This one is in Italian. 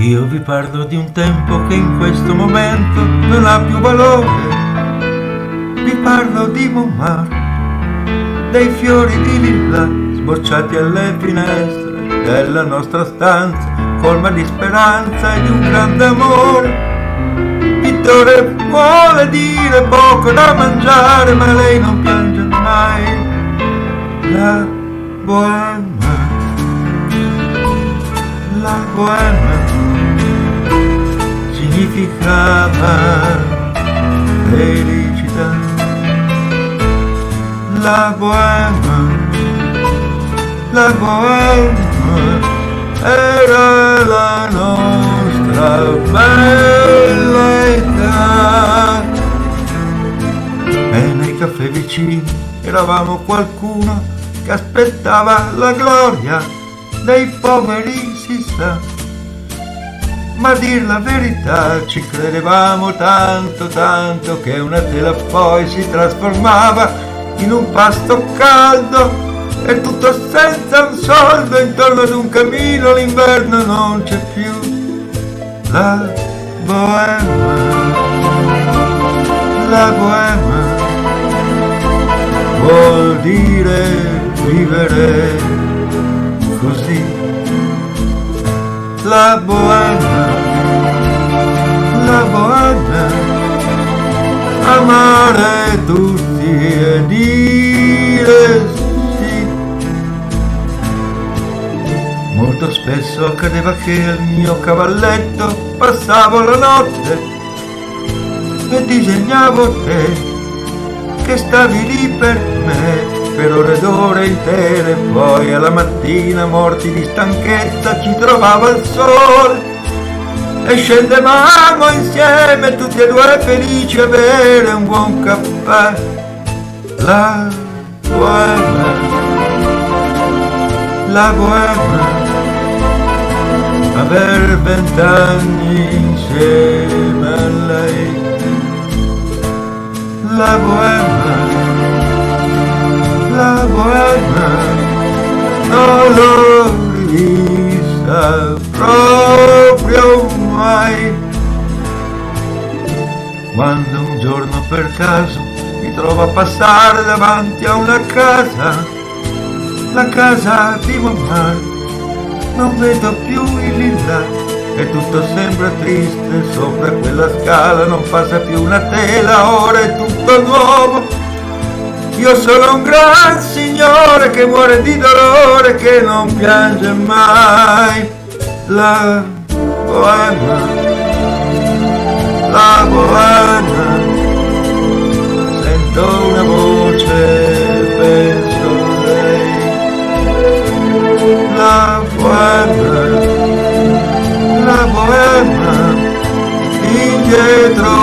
Io vi parlo di un tempo che in questo momento non ha più valore. Vi parlo di Montmartre, dei fiori di lilla sbocciati alle finestre della nostra stanza, colma di speranza e di un grande amore. Pittore vuole dire poco da mangiare, ma lei non piange mai. La bohème, la bohème significava felicità. La bohème era la nostra bella età. E nei caffè vicini eravamo qualcuno che aspettava la gloria dei poveri, si sa. Ma a dir la verità ci credevamo tanto tanto che una tela poi si trasformava in un pasto caldo, e tutto senza un soldo intorno ad un camino. L'inverno non c'è più. La bohème vuol dire vivere così. La bohème, amare tutti e dire sì. Molto spesso accadeva che al mio cavalletto passavo la notte e disegnavo te, che stavi lì per me per ore ed ore intere. Poi alla mattina, morti di stanchezza, ci trovava il sole e scendevamo insieme tutti e due felici a bere un buon caffè. La bohème, aver 20 anni insieme a lei. La bohème non l'ho rivista proprio mai. Quando un giorno per caso mi trovo a passare davanti a una casa, la casa di Montmartre, non vedo più il lilla e tutto sembra triste. Sopra quella scala non passa più una tela, ora è tutto nuovo. Io sono un gran signore che muore di dolore, che non piange mai. La bohème, sento una voce, penso a lei. La bohème, indietro